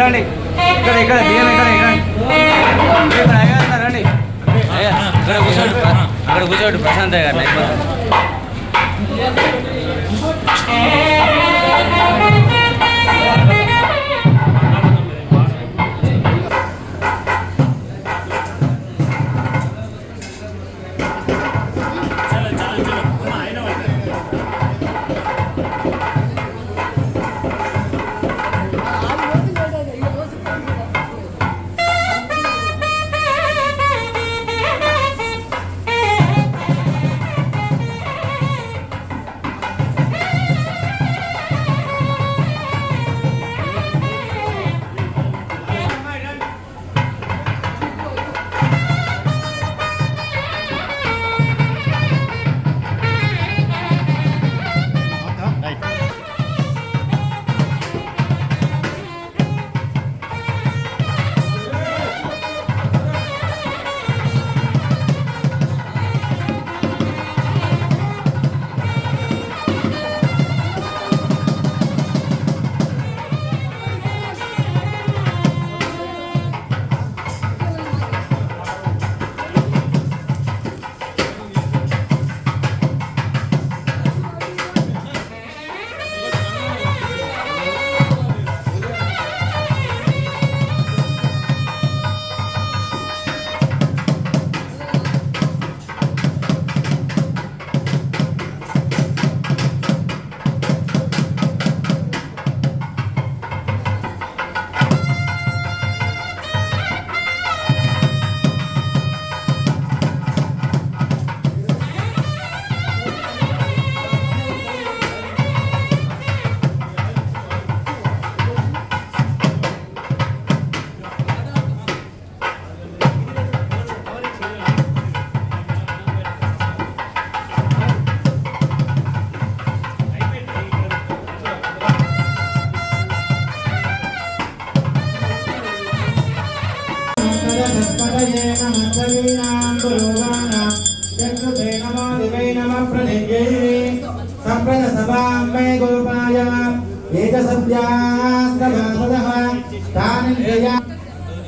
రండి ఇక్కడ ఇక్కడ బియ్యం ఇక్కడ రండి అక్కడ కూర్చోడు ప్రశాంత్ గారు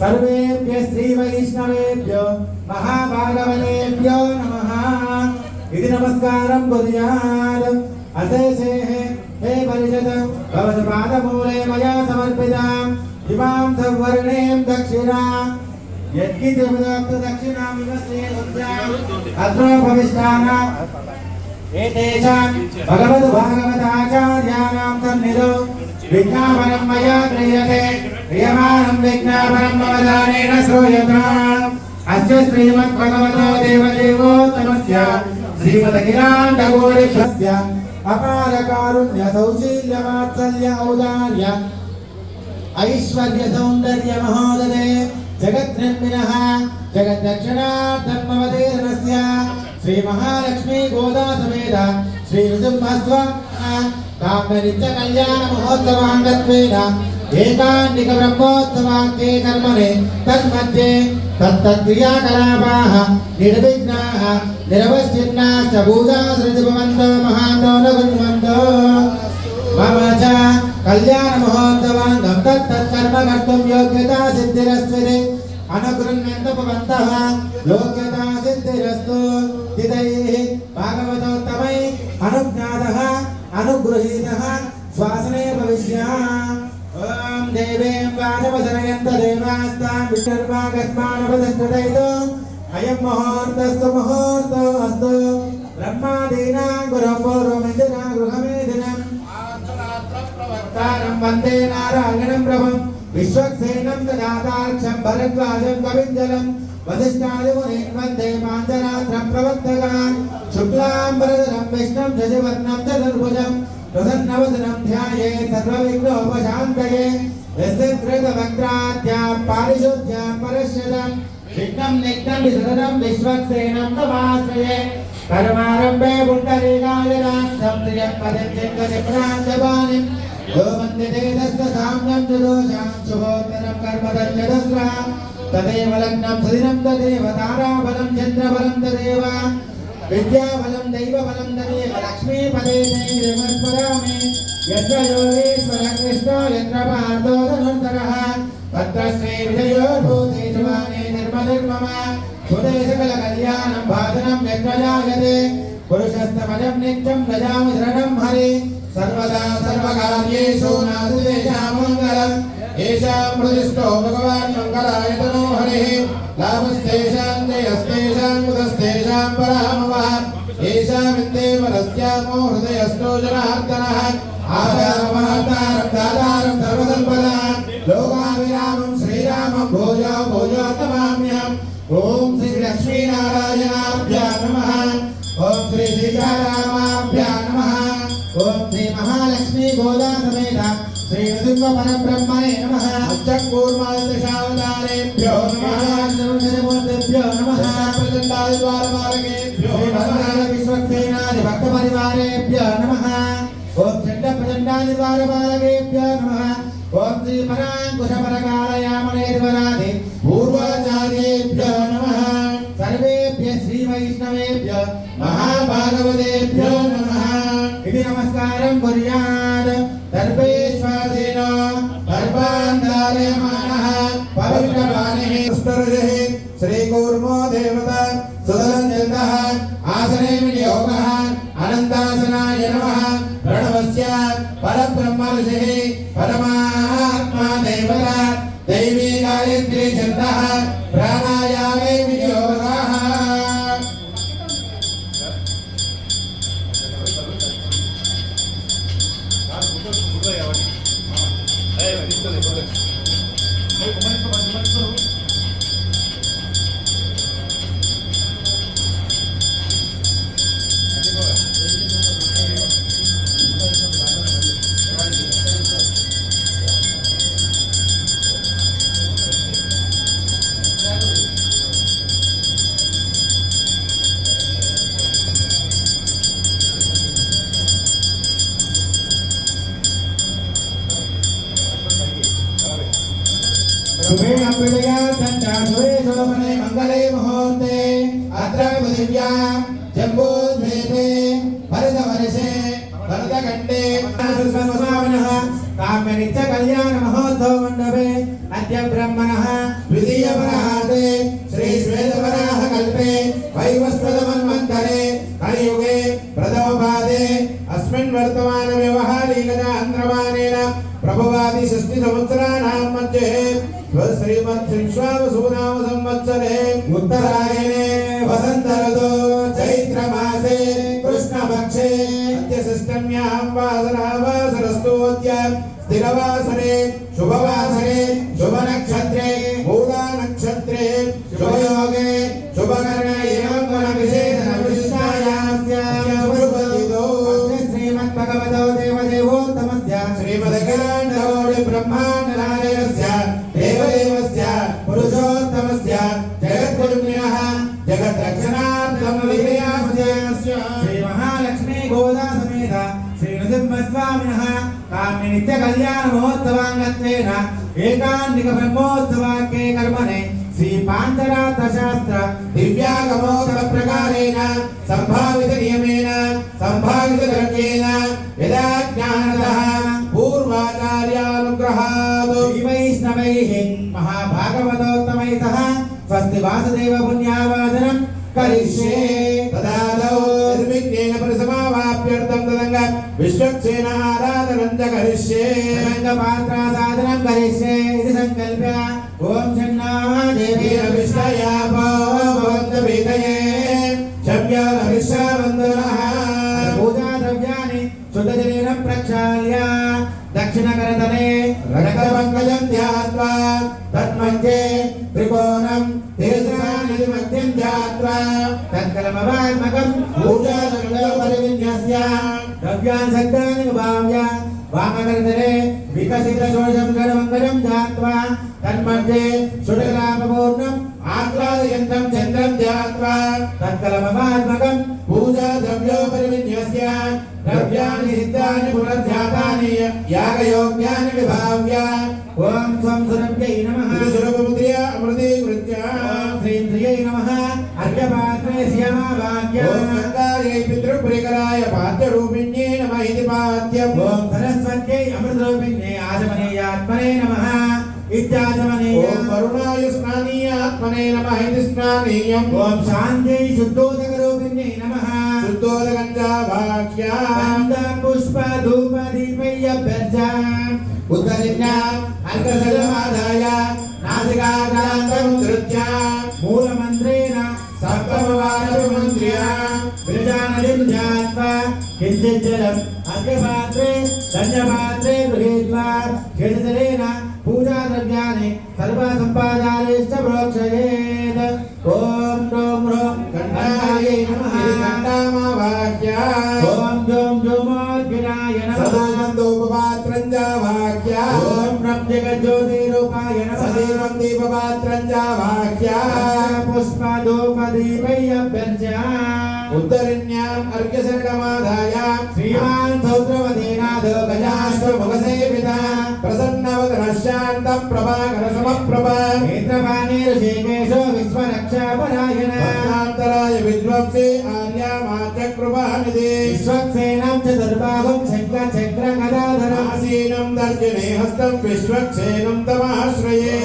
सर्वेभ्य श्री वैष्णवेभ्यो महाभागवतेभ्यो नमः। इति नमस्कारं कुर्यात्। अशेषे हे परिषद भवत्पादमूले मया समर्पिताम् इमां सवर्णीं दक्षिणां यत्किञ्चित् दक्षिणामिव श्रीबुद्ध्याम् अत्रोपविष्टानां एतेषां भगवद्भागवताचार्याणां सन्निधौ विज्ञापनं मया क्रियते क्रियमाणं विज्ञापनं ममदानेन श्रूयताम्। अस्य श्रीमद्भगवतो देवदेवोत्तमस्य श्रीमदखिलाण्डकोटिस्य अपारकारुण्य सौशील्यवात्सल्य औदार्य ऐश्वर्य सौन्दर्य महोदये जगद्निर्मिनः जगद्दक्षिणार्थमवतीर्णस्य श्री महालक्ष्मी गोदा समेत श्री नृसिंहस्वामिनः काम्यनित्य कल्याण महोत्सवाङ्गत्वेन एकान्निक ब्रह्मोत्सवाङ्के कर्मणे तन्मध्ये तत्तत्क्रियाकलापाः निर्विघ्नाः निरवच्छिन्नाश्च भूतासृतिभवन्तो महान्तो न कुर्वन्तो। मम च कल्याण महोत्सवाङ्गं तत्तत्कर्म कर्तुं योग्यता सिद्धिरस्विति अनुगृह्णन्तपवन्तः योग्यता सिद्धिरस्तु। तिथैः भागवतोत्तमैः अनुज्ञातः अनुगृहीतः श्वासने भविष्यात्। ओम देवीं वाचमसनयन्त देवास्तां विष्णुर्वागस्मानपदष्टदैतो अयं मुहूर्तस्तु मुहूर्तो अस्तु। ब्रह्मादीनां गुरुपूर्वमिन्द्रा गृहमेधिनम् तारं वन्दे नारायणं प्रभुं विश्वक्सेनं ददातार्क्षं भरद्वाजं कविञ्जलं वसिष्ठादिमुनीन् वन्दे माञ्जरात्रं प्रवर्तकान् शुक्लाम्बरधरं विष्णुं शशिवर्णं चतुर्भुजं प्रसन्नवदनं ध्यायेत् सर्वविघ्नोपशान्तये यस्य कृतवक्त्राद्यां पारिशुद्ध्यां परश्यतं विघ्नं निघ्नं विसरदं विश्वक्सेनं तमाश्रये कर्मारम्भे पुण्डरीकायराक्षं त्र्यम्बकं चिन्तनिप्रान्तपाणिं यो वन्दते तस्य साम्यं च दोषां शुभोत्तरं कर्मदं यदस्रः तदेव लग्नं सदिनं तदेव ताराबलं चन्द्रबलं तदेव विद्याबलं दैवबलं तदेव लक्ष्मीपदे नैर्मस्मरामि यत्र योगेश्वर कृष्णो यत्र पार्थो धनुर्धरः तत्र श्रीविजयो भूते जवाने निर्मनिर्मम सुते सकलकल्याणं भाजनं यत्र जायते पुरुषस्तमजं नित्यं भजामि शरणं हरे सर्वदा सर्वकार्येषु नास्तेषां मङ्गलम् येषां हृदिस्थो भगवान् मङ्गलाय तनो हरिः लाभस्तेषां जयस्तेषां कुतस्तेषां परामवः येषामिन्देव नस्यामो हृदयस्थो जनार्दनः आगामहतारं दातारं सर्वसम्पदां लोकाभिरामं श्रीरामं भूयो भूयो नमाम्यहम् ॐ श्री लक्ष्मीनारायणाभ्यां नमः ॐ श्री सीतारामाभ्यां नमः ॐ श्री महालक्ष्मी गोदा समेत श्री नृसिंह परब्रह्मणे नमः अच्चकूर्मादशावतारेभ्यो नमः नमोदेभ्यो नमः प्रचण्डादिद्वारमार्गेभ्यो नमः विश्वक्सेनादि भक्तपरिवारेभ्यो नमः ॐ चण्डप्रचण्डादिद्वारमार्गेभ्यो नमः ॐ श्री पराङ्कुशपरकालयामनेर्वरादि पूर्वाचार्येभ्यो नमः सर्वेभ्यः श्री वैष्णवेभ्यो महाभागवतेभ्यो नमः इति नमस्कारं कुर्यात् सर्वेश्वासेन सर्वान् धारयमानः पवित्रवाणिः स्तुतिः श्रीकूर्मो देवता सुदलञ्जन्दः आसने विनियोगः अनन्तासनाय नमः प्रणवस्य परब्रह्म ऋषिः परमात्मा देवता दैवी गायत्री छन्दः प्राणायामे विनियोगः शुभे अप्रदया संता शुभे शोभने मंगले मुहूर्ते अत्र पृथिव्यां जम्बूद्वीपे भरतवर्षे भरतखण्डे सुस्वामिनः काम्यनित्य कल्याण महोत्सव मण्डपे अद्य ब्रह्मणः द्वितीयवराहाते श्री श्वेतवराह कल्पे वैवस्वतमन्वन्तरे कलियुगे प्रथमपादे अस्मिन् वर्तमान व्यवहारिकता अन्त्रमानेन प्रभवादि 6 संवत्सराणां मध्ये श्रीमद्विश्वावसुनाम संवत्सरे उत्तरायणे वसंत ऋतु चैत्र मासे कृष्णपक्षे अद्य षष्ठम्यां वासरस्तोऽद्य स्थिरवासरे शुभवासरे शुभनक्षत्रे मूला नक्षत्रे शुभयोगे शुभकर्णे एवं गुणविशेषविशिष्टायां श्रीमद्भगवतो देवदेवोत्तमस्य श्रीमदखिलाण्डकोटि ब्रह्माण्डनायकस्य देवदेवस्य पुरुषोत्तमस्य जगद्गुरुमिनः जगद्रक्षणार्थं विजयास्य श्री महालक्ष्मी गोदा समेत श्री नृसिंहस्वामिनः काम्यनित्य कल्याण महोत्सवाङ्गत्वेन एकान्तिक ब्रह्मोत्सवाख्ये कर्मणे श्री पाञ्चरात्र शास्त्र दिव्यागमोत्सव प्रकारेण संभावित नियमेन संभावित द्रव्येन यदा ज्ञानतः पूर्वाचार्यानुग्रहात् श्री वैष्णवैः महाभागवतोत्तमैः सह स्वस्ति वासुदेव पुण्यावादनं करिष्ये तदादौ निर्विघ्नेन परिसमावाप्यर्थं तदङ्ग विश्वक्सेन आराधनं च करिष्ये रङ्गपात्रासाधनं करिष्ये इति संकल्प्य ॐ शन्नः देवी रविष्टयापो भवन्तु भीतये शव्या रविष्टवन्दनः पूजा द्रव्याणि शुद्धजलेन प्रक्षाल्य दक्षिणकरतले रक्तपङ्कजं ध्यात्वा तन्मध्ये त्रिकोणं तेजसानिधिमध्यं ध्यात्वा तत्कलमवात्मकं पूजाद्रव्योपरिविन्यस्य द्रव्यान् शब्दानि भाव्य वामकरतले विकसितषोडशं गणमङ्गलं ध्यात्वा तन्मध्ये षोडशरामपूर्णम् आह्लादयन्तं चन्द्रं ध्यात्वा तत्कलमवात्मकं पूजाद्रव्योपरिविन्यस्य द्रव्याणि सिद्धानि पुनर्ध्यातानि यागयोग्यानि विभाव्य ओम स्वं सुरभ्यै नमः सुरभमुद्र्या अमृतीकृत्य श्रीं श्रियै नमः अर्घ्यपात्रे श्यामाभाग्य ओम गङ्गायै पितृप्रियकराय पाद्यरूपिण्ये नमः इति पाद्यम् ओम सरस्वत्यै अमृतरूपिण्ये आचमनीयात्मने नमः इत्याचमनीय ओम वरुणाय स्नानीयात्मने नमः इति स्नानीयम् ओम शान्त्यै शुद्धोदकरूपिण्ये नमः शुद्धोदकञ्चाभाग्य पुष्प धूप दीपयभ्यर्चा उत्तरिण्या अर्घसजमादाय नासिकाग्रान्तं धृत्य मूलमन्त्रेण सप्तमवारमन्त्र्या विरजानदिं ध्यात्वा किञ्चित् जलम् अर्घपात्रे दण्डपात्रे गृहीत्वा क्षेत्रजलेन पूजाद्रव्याणि सर्वसम्पादायश्च प्रोक्षयेत् ॐ ह्रौं ह्रौं गण्डायै नमः गण्डामावाह्य ॐ जों जोमोद्भिराय नमः सदोमन्दोपपात्रञ्जावाह्य ॐ ब्रह्मजगज्योतिरूपाय नमः सदेवं दीपपात्रञ्जावाह्य पुष्पधूपदीपैरभ्यर्च्य उत्तरिण्याम् अर्घ्यशरणमादाय श्रीमान् सौद्रवदेनाथो गजाश्वमुखसेवितः प्रसन्नवदनः शान्तं प्रभाकरसमप्रभा नेत्रपाणिर्षेकेशो विश्वरक्षापरायण भक्तान्तराय विद्वंसे आर्यामाचकृपानिधे विश्वक्सेनं चतुर्बाहुं शङ्खचक्रगदाधरम् आसीनं दर्शने हस्तं विश्वक्सेनं तमाश्रये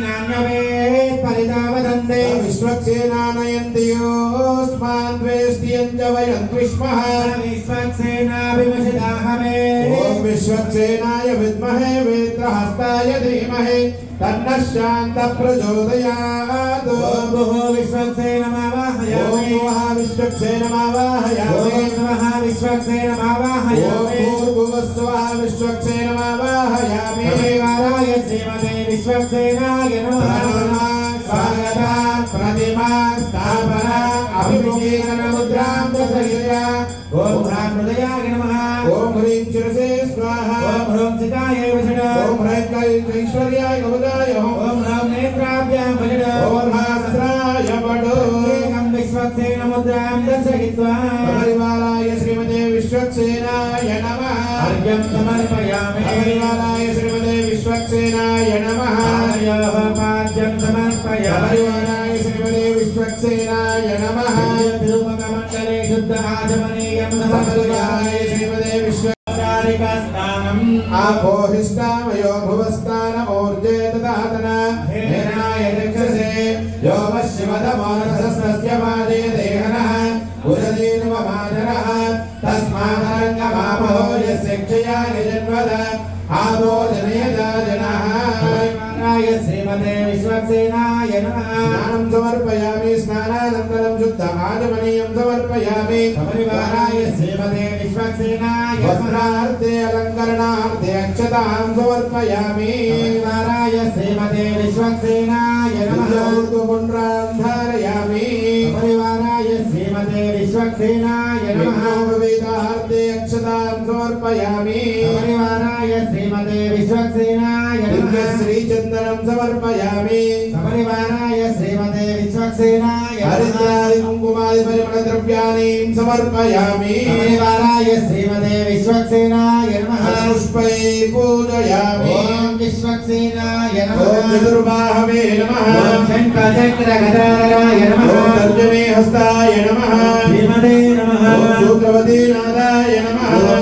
नान्यवेत् परितावदन्ते विश्वक्सेनानयन्ति योऽस्मान् द्वेष्ट्यं च वयं द्विष्मः विश्वक्सेनाभिमषिदाहमे ॐ विश्वक्सेनाय विद्महे वेत्रहस्ताय धीमहि तन्नः शान्तः प्रचोदयात् ॐ भुवो विश्वक्सेनमावाहयामि ॐ भुवः विश्वक्सेनमावाहयामि ॐ नमः विश्वक्सेनमावाहयामि ॐ भूर्भुवस्सुवः विश्वक्सेनमावाहयामि परिवाराय श्रीमते विश्वक्सेनाय नमः स्वागता प्रतिमा स्थापना अभिमुखीकरणमुद्रां दर्शयित्वा ॐ ह्रां हृदयाय नमः ॐ ह्रीं शिरसे स्वाहा ॐ ह्रौं चितायै वषड ॐ ह्रैं क्लीं ऐश्वर्याय कवचाय ॐ ह्रौं नेत्राभ्यां वषड ॐ सहस्राय वटो एकं विश्वक्सेनमुद्रां दर्शयित्वा परिवाराय श्रीमते विश्वक्सेनाय नमः अर्घ्यं समर्पयामि परिवाराय श्रीमते विश्वक्सेनाय नमः पाद्यं समर्पयामि परिवाराय श्रीमते विश्वक्सेनाय नमः तिरुमुखमण्डले शुद्ध आचमनीयं समर्पयामि श्रीमते विश्वकारिकास्नानम् आपोहिष्टामयो भुवस्तानमूर्जे ददातन हेरणाय चक्षसे यो पश्चिमतमोरसस्तस्य पादे देहनः उदतीर्वमादरः तस्मादरङ्गमापहो यस्य क्षया यजन्वद आबोधनयदा जनः श्रीमते विश्वक्सेनाय नमः स्नानं समर्पयामि स्नानानन्तरं शुद्ध आचमनीयं समर्पयामि परिवाराय श्रीमते विश्वक्सेनाय वस्त्रार्थे अलङ्करणार्थे अक्षतां समर्पयामि परिवाराय श्रीमते विश्वक्सेनाय नमः ऊर्ध्वपुण्ड्रां धारयामि परिवाराय श्रीमते विश्वक्सेनाय नमः भवेदार्थे अक्षतां समर्पयामि परिवाराय श्रीमते विश्वक्सेनाय नमः श्रीचन्दनं समर्पयामि परिवाराय श्रीमते विश्वक्सेनाय हरिद्रादि कुङ्कुमादि परिमलद्रव्याणि समर्पयामि परिवाराय श्रीमते विश्वक्सेनाय नमः पुष्पैः पूजयामि ॐ विश्वक्सेनाय नमः ॐ चतुर्बाहवे नमः ॐ शङ्खचक्रगदाधराय नमः ॐ तर्जनी हस्ताय नमः श्रीमते नमः ॐ सूत्रवतीनादाय नमः ॐ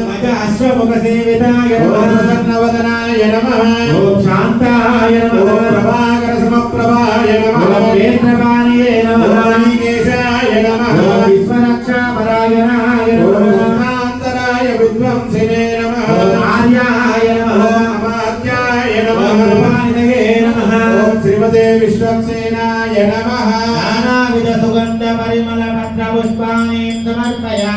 अश्वमुखसेविताय नमः ॐ प्रसन्नवदनाय नमः ॐ शान्ताय नमः ॐ प्रभाकरसमप्रभाय नमः ॐ नेत्रपाणिये नमः ॐ नीकेशाय नमः ॐ विश्वरक्षापरायणाय नमः ॐ महान्तराय विद्वंसिने नमः ॐ आर्याय नमः ॐ अमात्याय नमः ॐ कृपानिधये नमः ॐ श्रीमते विश्वक्सेनाय नमः नानाविधसुगन्धपरिमल